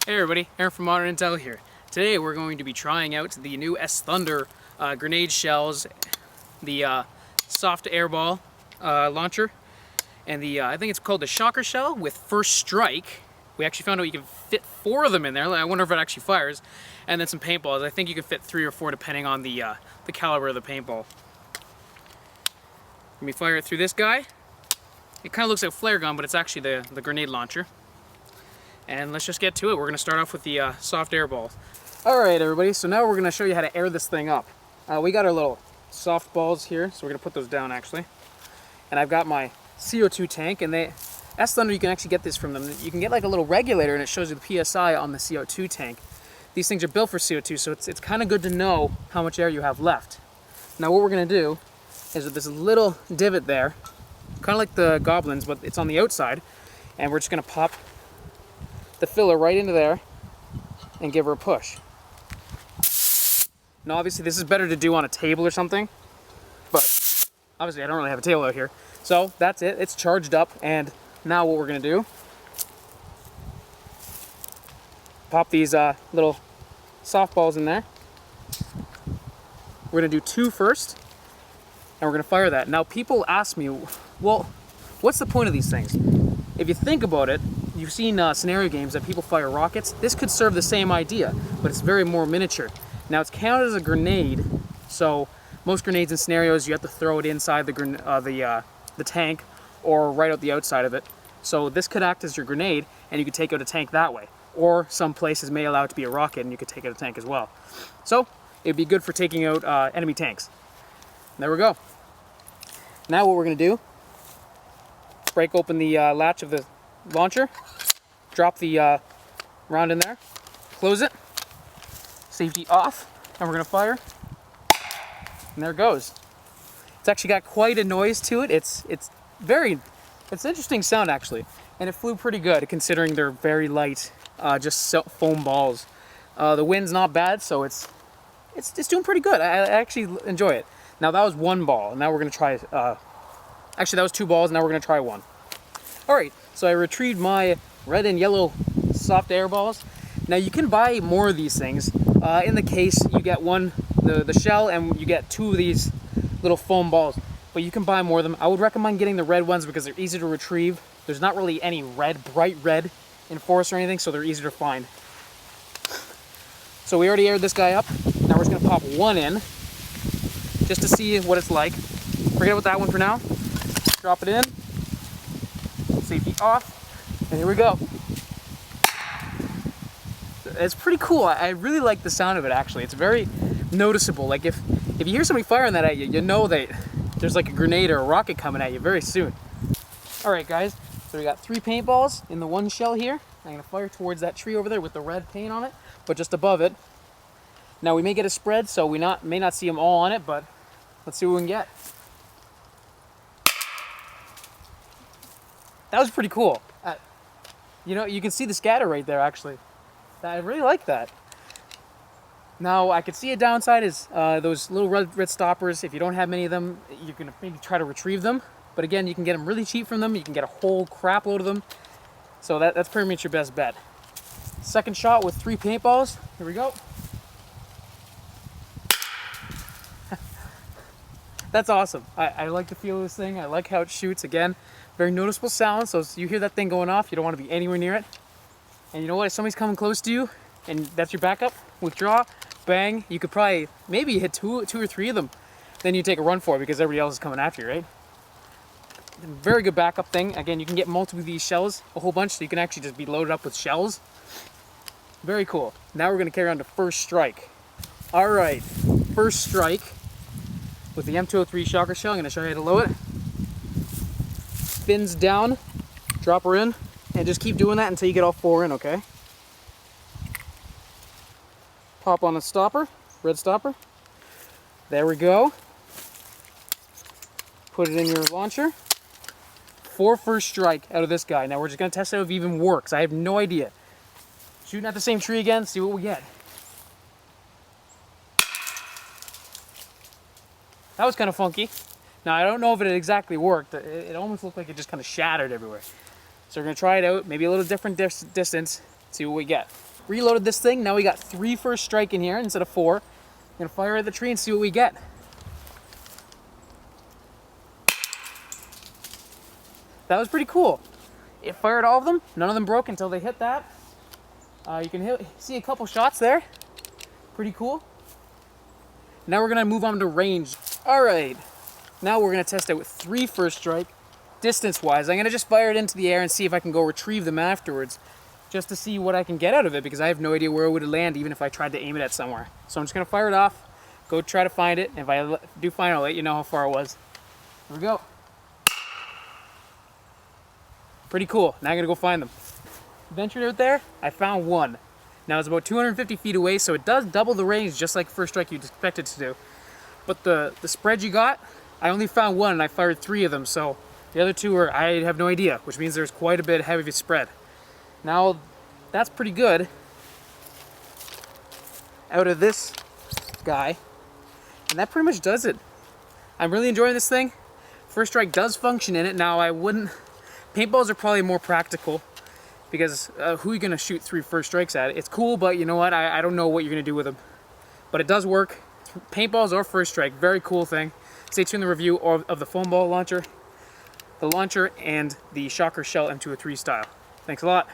Hey everybody, Aaron from Modern Intel here. Today we're going to be trying out the new S Thunder grenade shells, the soft airball launcher, and the I think it's called the Shocker Shell with First Strike. We actually found out you can fit 4 of them in there. I wonder if it actually fires. And then some paintballs. I think you can fit 3 or 4 depending on the caliber of the paintball. Let me fire it through this guy. It kind of looks like a flare gun, but it's actually the grenade launcher. And let's just get to it. We're going to start off with the soft air balls. Alright everybody, so now we're going to show you how to air this thing up. We got our little soft balls here, so we're going to put those down actually. And I've got my CO2 tank, and S Thunder, you can actually get this from them. You can get like a little regulator and it shows you the PSI on the CO2 tank. These things are built for CO2, so it's kind of good to know how much air you have left. Now what we're going to do is with this little divot there, kind of like the Goblins, but it's on the outside, and we're just going to pop the filler right into there and give her a push. Now obviously this is better to do on a table or something, but obviously I don't really have a table out here. So that's it, it's charged up, and now what we're going to do, pop these little softballs in there. We're going to do 2 first, and we're going to fire that. Now people ask me, well, what's the point of these things? If you think about it, you've seen scenario games that people fire rockets. This could serve the same idea, but it's very more miniature. Now it's counted as a grenade, so most grenades in scenarios you have to throw it inside the tank or right out the outside of it. So this could act as your grenade, and you could take out a tank that way. Or some places may allow it to be a rocket, and you could take out a tank as well. So it'd be good for taking out enemy tanks. There we go. Now what we're going to do, break open the latch of the launcher, drop the round in there, close it, safety off, and we're going to fire, and there it goes. It's actually got quite a noise to it. It's an interesting sound actually, and it flew pretty good considering they're very light, just foam balls. The wind's not bad, so it's doing pretty good. I actually enjoy it. Now that was 1 ball, and now we're going to try, actually that was 2 balls, now we're going to try 1. Alright, so I retrieved my red and yellow soft air balls. Now you can buy more of these things. In the case, you get one, the shell, and you get 2 of these little foam balls. But you can buy more of them. I would recommend getting the red ones because they're easy to retrieve. There's not really any bright red in force or anything, so they're easier to find. So we already aired this guy up. Now we're just going to pop 1 in, just to see what it's like. Forget about that one for now. Drop it in. Safety off, and here we go. It's pretty cool. I really like the sound of it actually. It's very noticeable. Like if you hear somebody firing that at you, you know that there's like a grenade or a rocket coming at you very soon. Alright guys, so we got 3 paintballs in the 1 shell here. I'm going to fire towards that tree over there with the red paint on it, but just above it. Now we may get a spread, so we may not see them all on it, but let's see what we can get. That was pretty cool. You know, you can see the scatter right there, actually. I really like that. Now, I could see a downside is those little red stoppers. If you don't have many of them, you can maybe try to retrieve them. But again, you can get them really cheap from them. You can get a whole crap load of them. So that's pretty much your best bet. Second shot with 3 paintballs. Here we go. That's awesome. I like the feel of this thing. I like how it shoots. Again, very noticeable sound. So you hear that thing going off, you don't want to be anywhere near it. And you know what? If somebody's coming close to you, and that's your backup, withdraw, bang. You could probably maybe hit two or 3 of them. Then you take a run for it because everybody else is coming after you, right? Very good backup thing. Again, you can get multiple of these shells, a whole bunch, so you can actually just be loaded up with shells. Very cool. Now we're going to carry on to First Strike. All right, First Strike. With the M203 Shocker Shell, I'm going to show you how to load it. Fins down, drop her in, and just keep doing that until you get all 4 in, okay? Pop on the stopper, red stopper. There we go. Put it in your launcher. 4 First Strike out of this guy. Now we're just going to test out if it even works. I have no idea. Shooting at the same tree again, see what we get. That was kind of funky. Now, I don't know if it exactly worked. It almost looked like it just kind of shattered everywhere. So we're going to try it out, maybe a little different distance, see what we get. reloaded this thing. Now we got 3 first strike in here instead of 4. I'm gonna fire at the tree and see what we get. That was pretty cool. It fired all of them. None of them broke until they hit that. You can see a couple shots there. Pretty cool. Now we're gonna move on to range. All right, now we're gonna test it with 3 first strike. Distance-wise, I'm gonna just fire it into the air and see if I can go retrieve them afterwards, just to see what I can get out of it, because I have no idea where it would land even if I tried to aim it at somewhere. So I'm just gonna fire it off, go try to find it, and if I do find it, I'll let you know how far it was. Here we go. Pretty cool. Now I'm gonna go find them. Ventured out there, I found one. Now it's about 250 feet away, so it does double the range just like first strike you'd expect it to do. But the spread you got, I only found one and I fired 3 of them, so the other 2 are, I have no idea, which means there's quite a bit heavy of a spread. Now, that's pretty good out of this guy, and that pretty much does it. I'm really enjoying this thing. First strike does function in it. Now, paintballs are probably more practical, because who are you gonna shoot 3 first strikes at? It's cool, but you know what? I don't know what you're gonna do with them. But it does work. Paintballs or first strike, very cool thing. Stay tuned to the review of the foam ball launcher, the launcher, and the Shocker Shell M203 style. Thanks a lot.